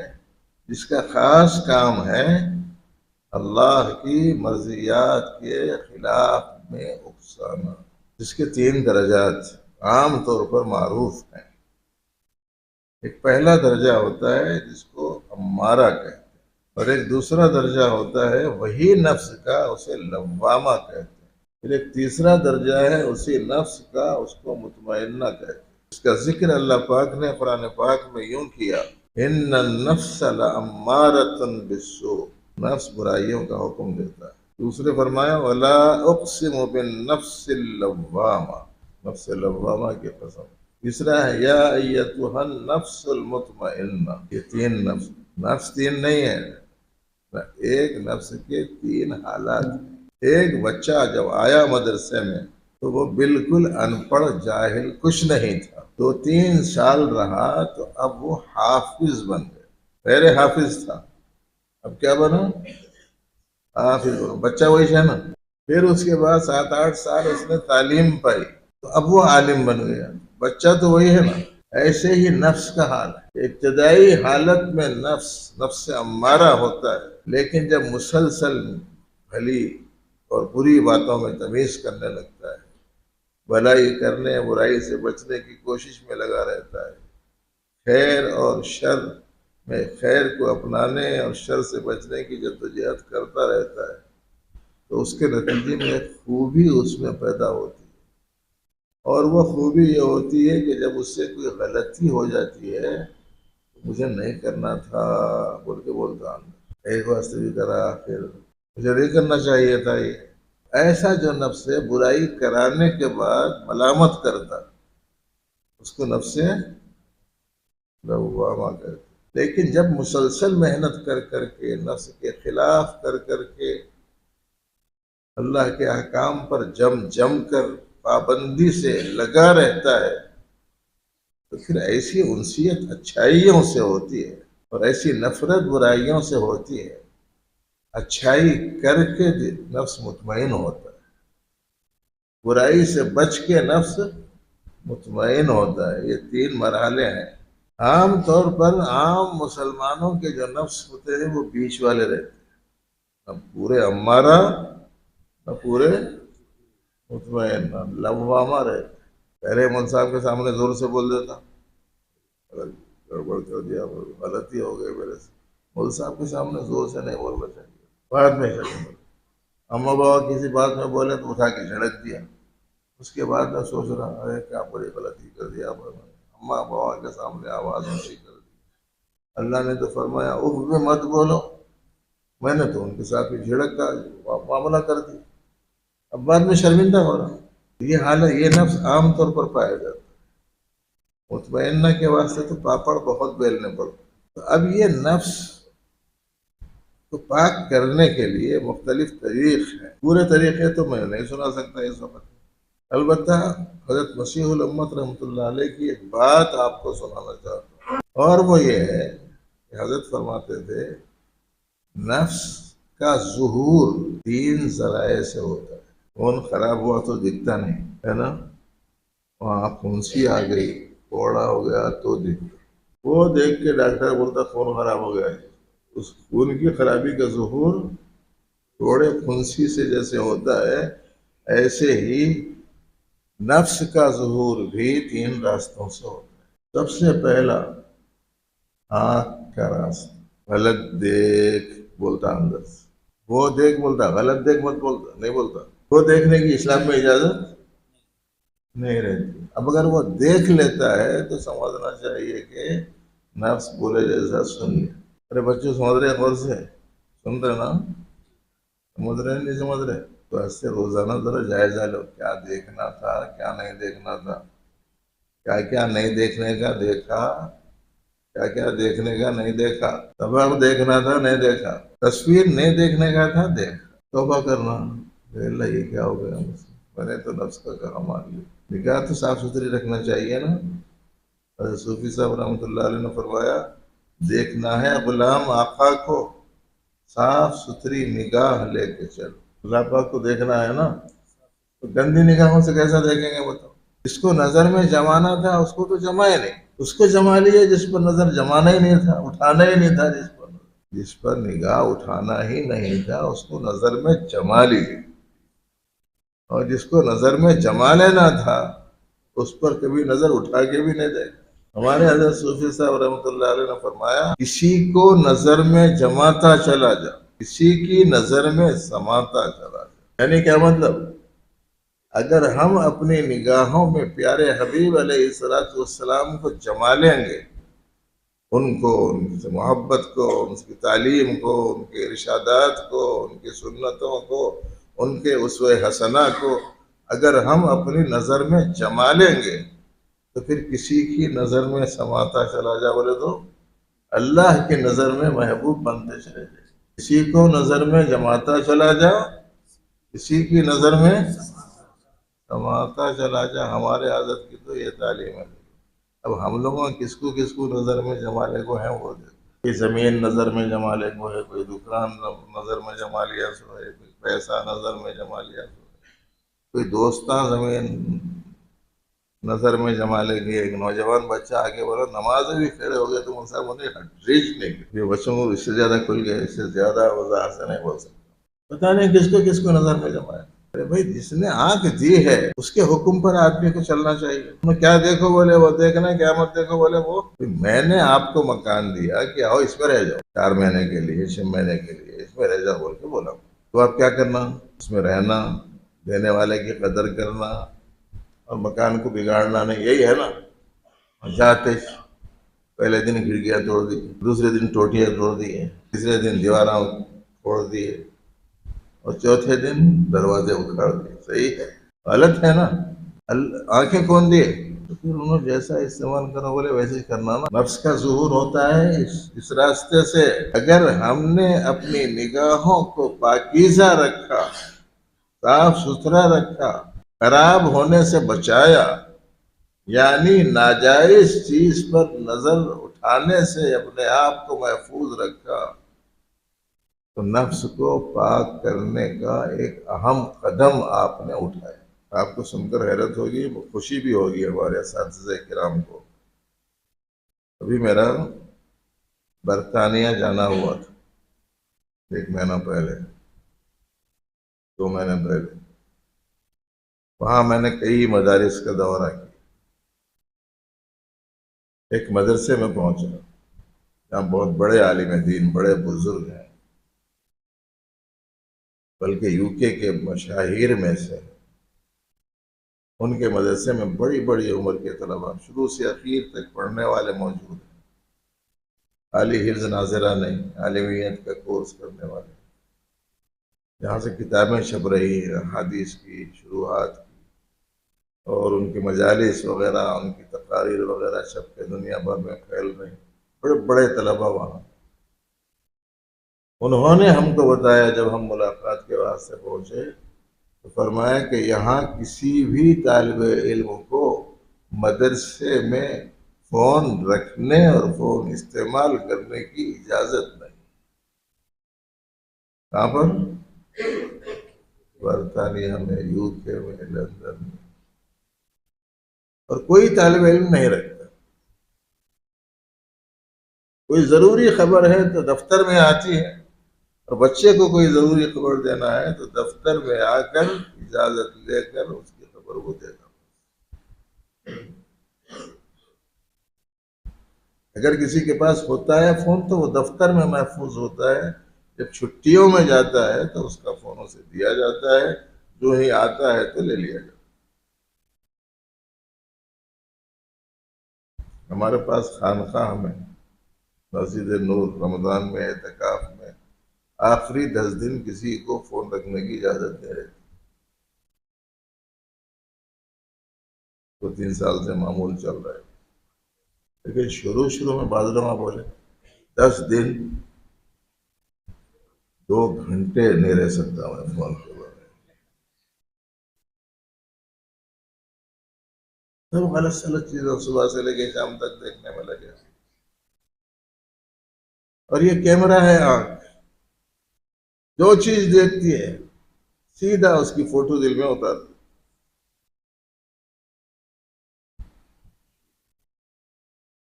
جس کا خاص کام ہے اللہ کی مرضیات کے خلاف میں اکسانا، جس کے 3 درجات عام طور پر معروف ہیں۔ ایک پہلا درجہ ہوتا ہے جس کو امارہ کہتے ہیں، اور ایک دوسرا درجہ ہوتا ہے وہی نفس کا، اسے لوامہ کہتے ہیں، پھر ایک تیسرا درجہ ہے اسی نفس کا، اس کو مطمئنہ کہتے ہیں۔ اس کا ذکر اللہ پاک نے قرآن پاک میں یوں کیا، ان النفس لامارۃ بالسوء، نفس برائیوں کا حکم دیتا ہے۔ دوسرے فرمایا ولا اقسم بالنفس اللوامہ، نفس لوامہ کی قسم۔ تیسرا ہے یا ایتھا النفس المطمئنہ، یہ 3 نفس، نفس 3 نہیں ہے، ایک نفس کے 3 حالات ہیں۔ ایک بچہ جب آیا مدرسے میں تو وہ بالکل ان پڑھ جاہل کچھ نہیں تھا، 2-3 سال رہا تو اب وہ حافظ بن گئے، پہلے حافظ تھا اب کیا بنا؟ حافظ بنا، بچہ وہی ہے نا، پھر اس کے بعد 7-8 سال اس نے تعلیم پائی تو اب وہ عالم بن گیا، بچہ تو وہی ہے نا۔ ایسے ہی نفس کا حال ہے، ابتدائی حالت میں نفس امارہ ہوتا ہے، لیکن جب مسلسل بھلی اور بری باتوں میں تمیز کرنے لگتا ہے، بھلائی کرنے برائی سے بچنے کی کوشش میں لگا رہتا ہے، خیر اور شر میں خیر کو اپنانے اور شر سے بچنے کی جدوجہد کرتا رہتا ہے، تو اس کے نتیجے میں ایک خوبی اس میں پیدا ہوتی ہے، اور وہ خوبی یہ ہوتی ہے کہ جب اس سے کوئی غلطی ہو جاتی ہے مجھے نہیں کرنا تھا بول کے بولتا ہوں، ایک واسطے بھی کرا، پھر مجھے نہیں کرنا چاہیے تھا یہ، ایسا جو نفس ہے برائی کرانے کے بعد ملامت کرتا، اس کو نفس لوامہ کہتے۔ لیکن جب مسلسل محنت کر کر کے نفس کے خلاف کر کر کے اللہ کے احکام پر جم کر پابندی سے لگا رہتا ہے تو پھر ایسی انسیت اچھائیوں سے ہوتی ہے اور ایسی نفرت برائیوں سے ہوتی ہے، اچھائی کر کے نفس مطمئن ہوتا ہے، برائی سے بچ کے نفس مطمئن ہوتا ہے، یہ 3 مرحلے ہیں۔ عام طور پر عام مسلمانوں کے جو نفس ہوتے ہیں وہ بیچ والے رہتے ہیں، نہ پورے امارہ نہ پورے مطمئن، نہ لوامہ رہتے۔ پہلے مول صاحب کے سامنے زور سے بول دیتا، گڑبڑ کر دیا، غلطی ہو گئی میرے سے، مول صاحب کے سامنے زور سے نہیں بولنا چاہیے، بعد میں چاہیے، اما بابا کسی بات میں بولے تو اٹھا کے جھڑک دیا، اس کے بعد میں سوچ رہا ارے کیا بڑی غلطی کر دیا، ماں باپ کے سامنے آواز اونچی کر دی. اللہ نے تو فرمایا اف میں مت بولو. میں نے تو ان کے ساتھ بھی جھڑک کا معاملہ کر دی. اب بعد میں شرمندہ ہو رہا. یہ حالت، یہ نفس عام طور پر پایا جاتا ہے. مطمئنہ کے واسطے تو پاپڑ بہت بیلنے پڑتے. تو اب یہ نفس کو پاک کرنے کے لیے مختلف طریق ہیں. پورے طریقے تو میں نہیں سنا سکتا اس وقت. البتہ حضرت مسیح الامت رحمۃ اللہ علیہ کی ایک بات آپ کو سنانا چاہتا ہوں، اور وہ یہ ہے کہ حضرت فرماتے تھے نفس کا ظہور 3 ذرائع سے ہوتا ہے. خون خراب ہوا تو دکھتا نہیں ہے نا، وہاں پھنسی آ گئی، کوڑا ہو گیا تو دکھتا. وہ دیکھ کے ڈاکٹر بولتا خون خراب ہو گیا ہے. اس خون کی خرابی کا ظہور کوڑے پھنسی سے جیسے ہوتا ہے، ایسے ہی نفس کا ظہور بھی 3 راستوں سے ہوتا ہے. سب سے پہلا آنکھ کا راستہ. غلط دیکھ بولتا اندر سے، وہ دیکھ بولتا، غلط دیکھ مت بولتا، نہیں بولتا. وہ دیکھنے کی اسلام میں اجازت نہیں رہتی. اب اگر وہ دیکھ لیتا ہے تو سمجھنا چاہیے کہ نفس بولے جیسا سن لیا. ارے بچے سمجھ رہے غور سے؟ سن رہے نا؟ سمجھ رہے نہیں سمجھ رہے؟ تو ایسے روزانہ ذرا جائزہ لو، کیا دیکھنا تھا کیا نہیں دیکھنا تھا، کیا کیا نہیں دیکھنے کا دیکھا، کیا کیا دیکھنے کا نہیں دیکھا. سبق دیکھنا تھا نہیں دیکھا، تصویر نہیں دیکھنے کا تھا دیکھا. توبہ کرنا، اللہ یہ کیا ہو گیا مجھ سے، میں نے تو نفس کا کہا مان لیا. نگاہ تو صاف ستھری رکھنا چاہیے نا. حضرت صوفی صاحب رحمۃ اللہ علیہ نے فرمایا دیکھنا ہے غلام آقا کو، صاف ستھری نگاہ لے کے چل. اللہ پاک کو دیکھنا ہے نا، تو گندی نگاہوں سے کیسا دیکھیں گے بتاؤ؟ جس کو نظر میں جمانا تھا اس کو تو جما ہی نہیں، اس کو جما لیا جس پر نظر جمانا ہی نہیں تھا، اٹھانا ہی نہیں تھا. جس پر نگاہ اٹھانا ہی نہیں تھا اس کو نظر میں جما لیجیے، اور جس کو نظر میں جما لینا تھا اس پر کبھی نظر اٹھا کے بھی نہیں دیکھا. ہمارے حضرت صوفی صاحب رحمۃ اللہ علیہ نے فرمایا کسی کو نظر میں جماتا چلا جا، کسی کی نظر میں سماتا چلا جا. یعنی کیا مطلب؟ اگر ہم اپنی نگاہوں میں پیارے حبیب علیہ السلام کو جما لیں گے، ان کو، ان سے محبت کو، ان کی تعلیم کو، ان کے ارشادات کو، ان کی سنتوں کو، ان کے اسوہ حسنہ کو اگر ہم اپنی نظر میں جما لیں گے تو پھر کسی کی نظر میں سماتا چلا جا بولے تو اللہ کی نظر میں محبوب بنتے چلے جائے. کسی کو نظر میں جماتا چلا جا، کسی کی نظر میں سماتا چلا جا. ہمارے حضرت کی تو یہ تعلیم ہے. اب ہم لوگوں کس کو نظر میں جمالے کو ہے وہ دے. کوئی زمین نظر میں جمالے کو ہے، کوئی دکان نظر میں جما لیا سو ہے، کوئی پیسہ نظر میں جما لیا سو ہے، کوئی دوستاں زمین نظر میں جما لے گی. ایک نوجوان بچہ آگے بولا نماز بھی کھڑے ہو گئے تو ان صاحب انہیں ریچ نہیں کی. یہ بچوں کو اس سے زیادہ کھل گئے، اس سے زیادہ وضاحت سے نہیں بول سکتا. پتہ نہیں کس کو نظر میں جمایا. ارے بھائی جس نے آنکھ دی ہے اس کے حکم پر آدمی کو چلنا چاہیے. تم کیا دیکھو بولے وہ دیکھنا، کیا مت دیکھو بولے وہ. میں نے آپ کو مکان دیا کہ آؤ اس میں رہ جاؤ 4 مہینے کے لیے، 6 مہینے کے لیے اس میں رہ جاؤ بول کے بولا، تو آپ کیا کرنا؟ اس میں رہنا، دینے والے کی قدر کرنا اور مکان کو بگاڑنا نہیں. یہی ہے نا. جاتے پہلے دن کھڑکیاں توڑ دی، دوسرے دن ٹوٹیاں توڑ دی، تیسرے دن دیواراں توڑ دیے، اور چوتھے دن دروازے اکھاڑ دیے. صحیح ہے؟ غلط ہے نا. آنکھیں کون دیے؟ تو پھر انہوں جیسا استعمال کرنا بولے ویسے ہی کرنا نا. نفس کا ظہور ہوتا ہے اس راستے سے. اگر ہم نے اپنی نگاہوں کو پاکیزہ رکھا، صاف ستھرا رکھا، خراب ہونے سے بچایا، یعنی ناجائز چیز پر نظر اٹھانے سے اپنے آپ کو محفوظ رکھا، تو نفس کو پاک کرنے کا ایک اہم قدم آپ نے اٹھایا. آپ کو سن کر حیرت ہوگی، خوشی بھی ہوگی ہمارے اساتذہ کرام کو. ابھی میرا برطانیہ جانا ہوا تھا 1 مہینہ پہلے، 2 مہینے پہلے. وہاں میں نے کئی مدارس کا دورہ کیا. ایک مدرسے میں پہنچا جہاں بہت بڑے عالم دین، بڑے بزرگ ہیں، بلکہ UK کے مشاہیر میں سے ان کے مدرسے میں بڑی بڑی عمر کے طلباء شروع سے اخیر تک پڑھنے والے موجود ہیں، عالی حفظ ناظرہ نہیں، عالمیت کا کورس کرنے والے، جہاں سے کتابیں چھپ رہی ہیں حدیث کی شروحات کی، اور ان کی مجالس وغیرہ، ان کی تقاریر وغیرہ چھپ کے دنیا بھر میں پھیل رہی ہیں، بڑے بڑے طلباء وہاں۔ انہوں نے ہم کو بتایا جب ہم ملاقات کے واسطے پہنچے تو فرمایا کہ یہاں کسی بھی طالب علم کو مدرسے میں فون رکھنے اور فون استعمال کرنے کی اجازت نہیں۔ کہاں پر؟ برطانیہ میں، یو کے میں، لندن میں، اور کوئی طالب علم نہیں رکھتا۔ کوئی ضروری خبر ہے تو دفتر میں آتی ہے، اور بچے کو کوئی ضروری خبر دینا ہے تو دفتر میں آ کر اجازت لے کر اس کی خبر وہ دینا۔ اگر کسی کے پاس ہوتا ہے فون تو وہ دفتر میں محفوظ ہوتا ہے، جب چھٹیوں میں جاتا ہے تو اس کا فون اسے دیا جاتا ہے، جو ہی آتا ہے تو لے لیا جاتا ہے۔ ہمارے پاس خانقاہ میں، مسجد نور، رمضان میں، اعتکاف میں آخری 10 دن کسی کو فون رکھنے کی اجازت نہیں رہتی۔ تو 3 سال سے معمول چل رہا ہے، لیکن شروع میں بعض لوگ بولے 10 دن 2 گھنٹے نہیں رہ سکتا میں فون کے بارے میں۔ سب غلط سلط چیزیں صبح سے لے کے شام تک دیکھنے میں لگے، اور یہ کیمرہ ہے آنکھ، جو چیز دیکھتی ہے سیدھا اس کی فوٹو دل میں اتارتی۔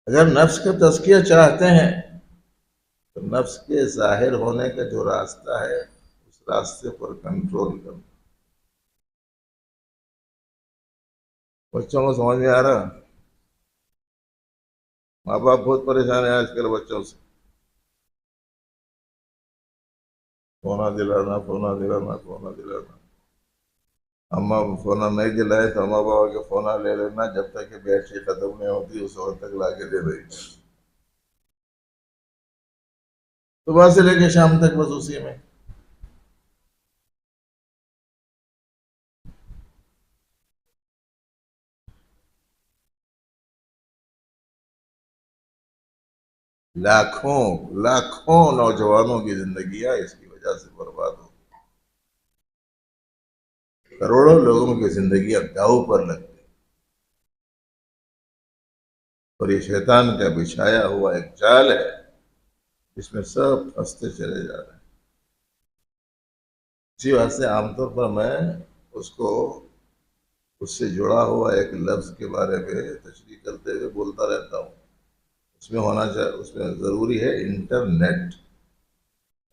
اگر نفس کا تزکیہ چاہتے ہیں تو نفس کے ظاہر ہونے کا جو راستہ ہے اس راستے پر کنٹرول کرنا۔ بچوں کو سمجھ میں آ رہا؟ ماں باپ بہت پریشان ہیں آج کل بچوں سے، فونا دلانا، فونا دلانا، فونا دلانا۔ اما فونا نہیں دلائے تو اما بابا کے فونا لے لینا، جب تک کہ بیٹری ختم نہیں ہوتی اس وقت تک لا کے دے رہی، صبح سے لے کے شام تک بس اسی میں۔ لاکھوں نوجوانوں کی زندگیاں اس کی وجہ سے برباد ہو، کروڑوں لوگوں کی زندگیاں داؤ پر لگتی، اور یہ شیطان کا بچھایا ہوا ایک جال ہے جس میں سب پھنستے چلے جا رہے ہیں۔ اسی واسطے عام طور پر میں اس سے جڑا ہوا ایک لفظ کے بارے میں تشریح کرتے ہوئے بولتا رہتا ہوں، اس میں ہونا چاہیے، اس میں ضروری ہے انٹرنیٹ،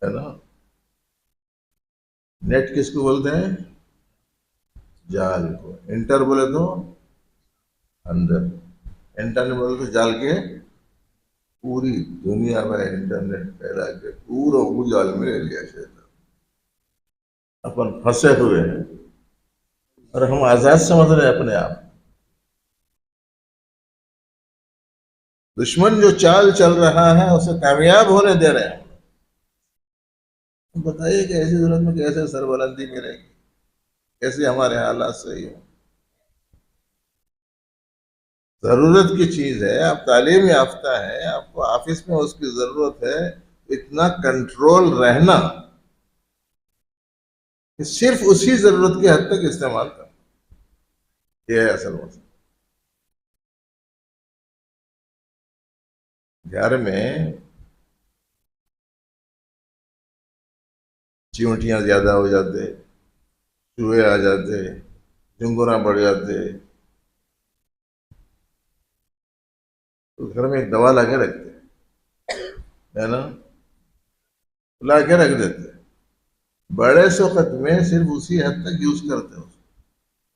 ہے نا؟ نیٹ کس کو بولتے ہیں؟ جال کو۔ انٹر بولے تو اندر، انٹرنیٹ بولے تو جال کے پوری دنیا میں انٹرنیٹ پھیلا کے پورا وہ جال میں لے لیا شیطان۔ اپن پھنسے ہوئے ہیں اور ہم آزاد سمجھ رہے ہیں اپنے آپ۔ دشمن جو چال چل رہا ہے اسے کامیاب ہونے دے رہے ہیں۔ بتائیے کہ ایسی ضرورت میں کیسے سربلندی ملے گی، کیسے ہمارے حالات صحیح ہوں؟ ضرورت کی چیز ہے، آپ تعلیم یافتہ ہے، آپ کو آفس میں اس کی ضرورت ہے، اتنا کنٹرول رہنا کہ صرف اسی ضرورت کی حد تک استعمال کرنا، یہ ہے اصل مسئلہ۔ گھر میں چیونٹیاں زیادہ ہو جاتے، چوہے آ جاتے، جنگورا بڑھ جاتے، تو گھر میں ایک دوا لا کے رکھتے، ہے نا؟ لا کے رکھ دیتے، بڑے وقت میں صرف اسی حد تک یوز کرتے ہو،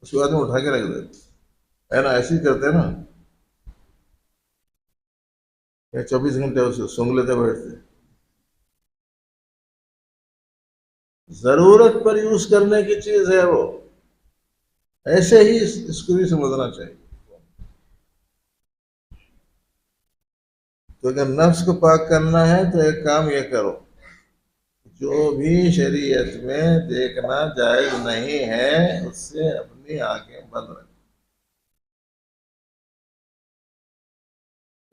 اس کے بعد میں اٹھا کے رکھ دیتے، ہے نا؟ ایسے ہی کرتے نا، 24 گھنٹے اسے سونگ لیتے بیٹھتے۔ ضرورت پر یوز کرنے کی چیز ہے وہ، ایسے ہی اس کو بھی سمجھنا چاہیے. تو اگر نفس کو پاک کرنا ہے تو ایک کام یہ کرو، جو بھی شریعت میں دیکھنا جائز نہیں ہے اس سے اپنی آنکھیں بند رکھو.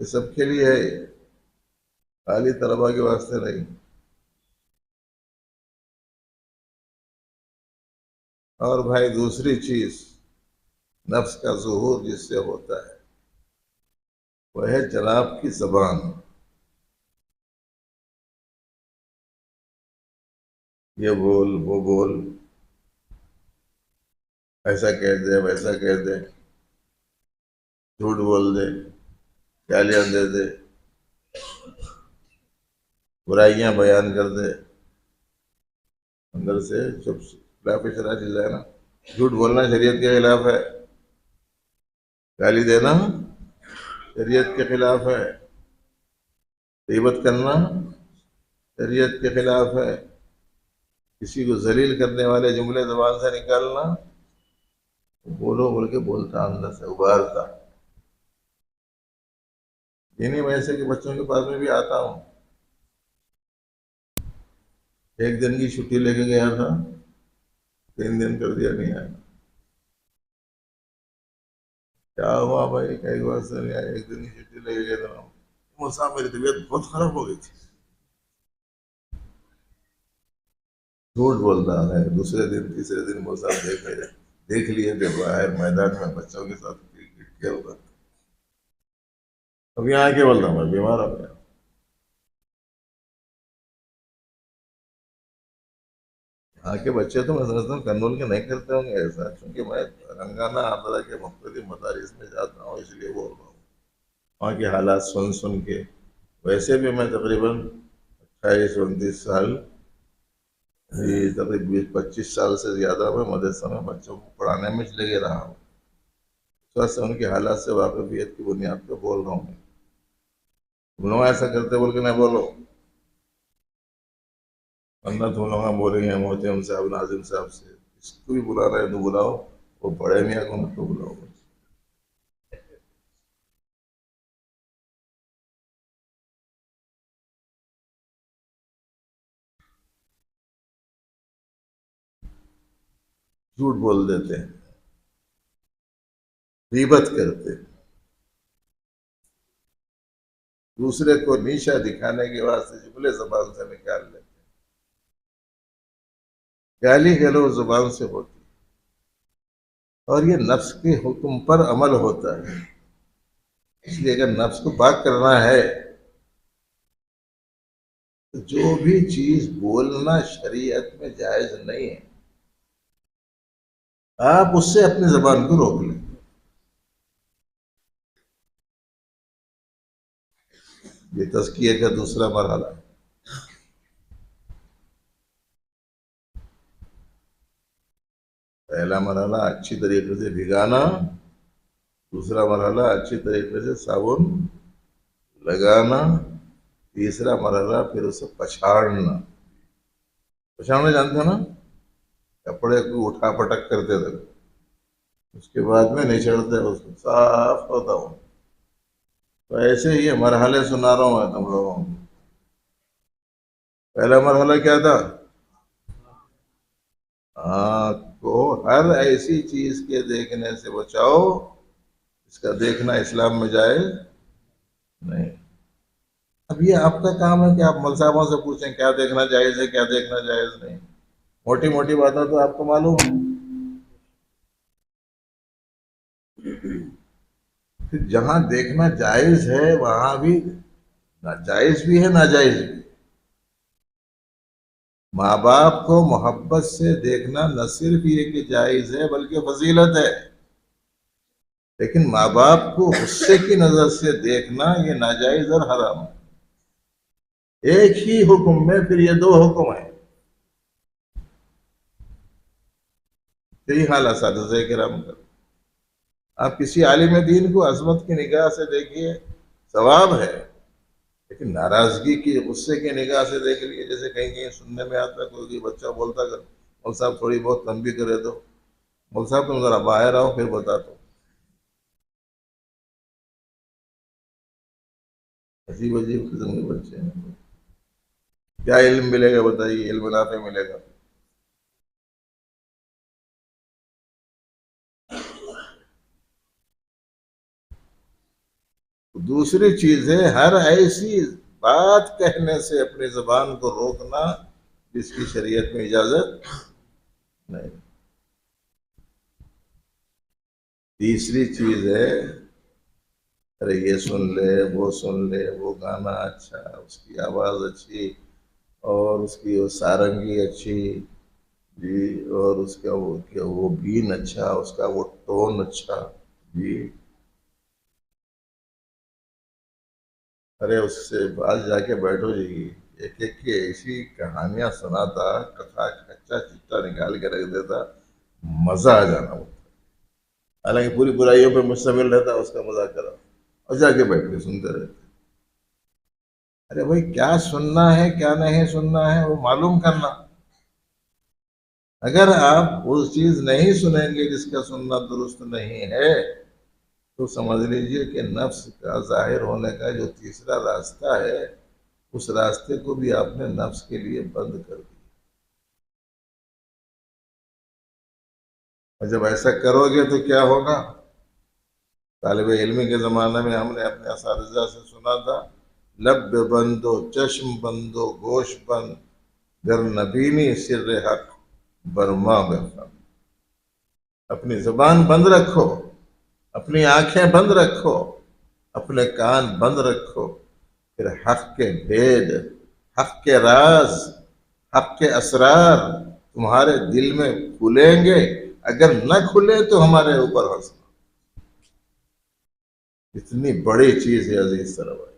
یہ سب کے لیے ہے، خالی طلبا کے واسطے نہیں. اور بھائی دوسری چیز نفس کا ظہور جس سے ہوتا ہے وہ ہے جناب کی زبان. یہ بول وہ بول، ایسا کہہ دے ویسا کہہ دے، جھوٹ بول دے، گالیاں دے دے، برائیاں بیان کر دے، اندر سے چپ خلاف شرع چل جائے نا. جھوٹ بولنا شریعت کے خلاف ہے، گالی دینا شریعت کے خلاف ہے، غیبت کرنا شریعت کے خلاف ہے، کسی کو ذلیل کرنے والے جملے زبان سے نکالنا، بولو بول کے بولتا اندر سے ابھارتا. انہیں ویسے کہ بچوں کے پاس میں بھی آتا ہوں. ایک دن کی چھٹی لے کے گیا تھا، 3 دن کر دیا نہیں آیا. کیا ہوا بھائی؟ کئی بار سے نہیں آیا. ایک دن کی چھٹی لے کے گیا تھا. موسا میری طبیعت بہت خراب ہو گئی تھی. جھوٹ بولتا ہے. دوسرے دن تیسرے دن موسا دیکھ لیے تھے باہر میدان میں بچوں کے ساتھ کرکٹ کھیل رہا تھا. اب یہاں کے بولتا ہوں میں بیمار ہو گیا. یہاں کے بچے تو میں سمجھتا ہوں کرنول کے نہیں کرتے ہوں گے ایسا، کیونکہ میں تلنگانہ آندھرا کے مختلف مدارس میں جاتا ہوں اس لیے بول رہا ہوں. وہاں کے حالات سن کے، ویسے بھی میں تقریباً 28-29 سال، یہ تقریباً 25 سال سے زیادہ میں مدرسہ میں بچوں کو پڑھانے میں لگے رہا ہوں. اس وقت سے ان کے حالات سے واقفیت کی بنیاد پہ بول رہا ہوں. تم لوگ ایسا کرتے بول کے نہیں بولو، ورنہ تم لوگ بولیں گے محترم صاحب ناظم صاحب سے اس کو بھی بلانا ہے تو بلاؤ، وہ بڑے میاں کو مت بلاؤ. جھوٹ بول دیتے ہیں، غیبت کرتے ہیں، دوسرے کو نیچا دکھانے کے واسطے جملے زبان سے نکال لیتے ہیں. گالی گلوچ زبان سے ہوتی ہے، اور یہ نفس کے حکم پر عمل ہوتا ہے. اس لیے اگر نفس کو پاک کرنا ہے تو جو بھی چیز بولنا شریعت میں جائز نہیں ہے آپ اس سے اپنی زبان کو روک لیں. یہ تزکیے کا دوسرا مرحلہ ہے. پہلا مرحلہ اچھی طریقے سے بھگانا، دوسرا مرحلہ اچھی طریقے سے صابن لگانا، تیسرا مرحلہ پھر اسے پچھاڑنا. پچھاڑنا جانتے ہیں نا؟ کپڑے کو اٹھا پٹک کرتے تھے، اس کے بعد میں نہیں چڑھتے، اس کو صاف ہوتا ہوں. تو ایسے ہی یہ مرحلے سنا رہا ہوں میں تم لوگوں کو. پہلا مرحلہ کیا تھا؟ آنکھ کو ہر ایسی چیز کے دیکھنے سے بچاؤ اس کا دیکھنا اسلام میں جائز نہیں. اب یہ آپ کا کام ہے کہ آپ مول صاحبوں سے پوچھیں کیا دیکھنا جائز ہے، کیا دیکھنا جائز نہیں. موٹی موٹی باتیں تو آپ کو معلوم ہے. پھر جہاں دیکھنا جائز ہے وہاں بھی ناجائز بھی ہے، ناجائز بھی. ماں باپ کو محبت سے دیکھنا نہ صرف یہ کہ جائز ہے بلکہ فضیلت ہے. لیکن ماں باپ کو غصے کی نظر سے دیکھنا یہ ناجائز اور حرام ہے. ایک ہی حکم میں پھر یہ 2 حکم ہیں. یہی حال اساتذہ کرام کا. آپ کسی عالم دین کو عظمت کی نگاہ سے دیکھیے، ثواب ہے، لیکن ناراضگی کی غصے کی نگاہ سے دیکھ لیے. جیسے کہیں کہیں سننے میں آتا ہے کوئی بچہ بولتا کر اور صاحب تھوڑی بہت تنبیہ کرے تو مول صاحب تم ذرا باہر آؤ پھر بتاتا ہوں. عجیب عجیب قسم کے بچے ہیں. کیا علم ملے گا بتائیے؟ علم نافع ملے گا؟ دوسری چیز ہے ہر ایسی بات کہنے سے اپنی زبان کو روکنا جس کی شریعت میں اجازت نہیں. تیسری چیز ہے ارے یہ سن لے وہ سن لے، وہ گانا اچھا، اس کی آواز اچھی، اور اس کی وہ سارنگی اچھی جی، اور اس کا وہ بین اچھا، اس کا وہ ٹون اچھا جی. ارے اس سے بعد جا کے بیٹھو جی، ایک ایک کی ایسی کہانیاں سناتا، کتھا کچا چٹا نکال کے رکھ دیتا، مزہ آ جانا وہ. حالانکہ پوری برائیوں پہ مشتمل رہتا، اس کا مذاق کرا اور جا کے بیٹھ کے سنتے رہتے. ارے بھائی کیا سننا ہے کیا نہیں سننا ہے وہ معلوم کرنا. اگر آپ وہ چیز نہیں سنیں گے جس کا سننا درست نہیں ہے تو سمجھ لیجئے کہ نفس کا ظاہر ہونے کا جو تیسرا راستہ ہے اس راستے کو بھی آپ نے نفس کے لیے بند کر دیا. اور جب ایسا کرو گے تو کیا ہوگا؟ طالب علمی کے زمانے میں ہم نے اپنے اساتذہ سے سنا تھا، لب بندو چشم بندو گوش بند گر نبینی سر حق برما بفن. اپنی زبان بند رکھو، اپنی آنکھیں بند رکھو، اپنے کان بند رکھو، پھر حق کے بھید، حق کے راز، حق کے اسرار تمہارے دل میں کھلیں گے. اگر نہ کھلے تو ہمارے اوپر ہنسنا. اتنی بڑی چیز ہے عزیز طلباء.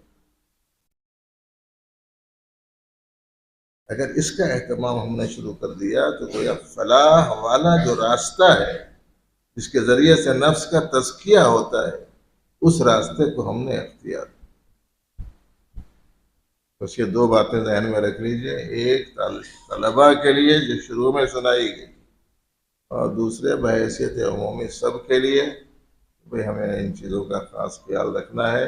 اگر اس کا اہتمام ہم نے شروع کر دیا تو کوئی فلاح والا جو راستہ ہے جس کے ذریعے سے نفس کا تزکیہ ہوتا ہے اس راستے کو ہم نے اختیار. بس یہ دو باتیں ذہن میں رکھ لیجئے، ایک طلباء کے لیے جو شروع میں سنائی گئی، اور دوسرے بحیثیت عمومی سب کے لیے بھئی ہمیں ان چیزوں کا خاص خیال رکھنا ہے.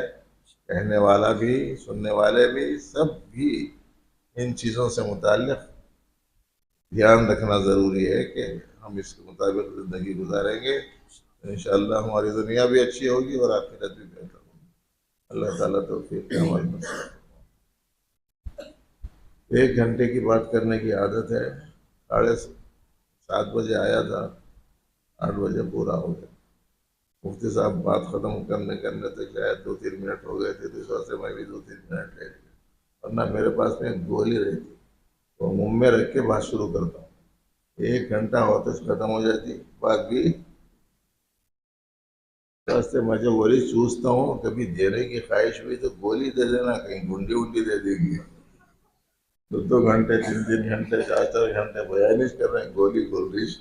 کہنے والا بھی، سننے والے بھی، سب بھی ان چیزوں سے متعلق دھیان رکھنا ضروری ہے کہ ہم اس کے مطابق زندگی گزاریں گے انشاءاللہ ہماری دنیا بھی اچھی ہوگی اور آخرت بھی بہتر ہوگی. اللہ تعالیٰ توفیق دے ہماری نصیب. 1 گھنٹے کی بات کرنے کی عادت ہے. 7:30 بجے آیا تھا، 8 بجے پورا ہو گیا. مفتی صاحب بات ختم کرنے تک شاید 2-3 منٹ ہو گئے تھے، تو اس واسطے میں بھی 2-3 منٹ لیٹ گیا. ورنہ میرے پاس میں ایک گولی رہتی وہ منہ میں رکھ کے بات شروع کرتا ہوں، 1 گھنٹہ ہوتے ختم ہو جاتی بات بھی. واسطے میں جو گولی چوستا ہوں کبھی دینے کی خواہش ہوئی تو گولی دے دینا، کہیں گنڈی ونڈی دے دے گی. 2 گھنٹے 3 گھنٹے 4 گھنٹے بیانش کر رہے ہیں، گولی گول ریش.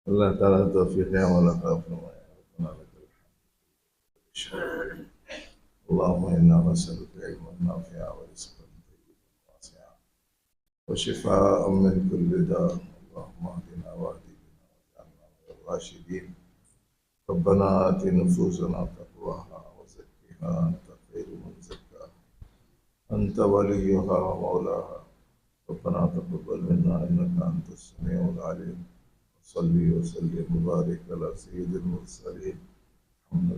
اللہ تعالیٰ توفیق عمل عطا فرمائے. اللهم إنا نسألك علما نافعا ورزقا طيبا واسعا وشفاء من كل داء. اللهم اهدنا واهد بنا واجعلنا من الراشدين. ربنا آت نفوسنا تقواها وزكها أنت خير من زكاها أنت وليها ومولاها. ربنا تقبل منا إنك أنت السميع العليم. صلي وسلم وبارك على سيد المرسلين.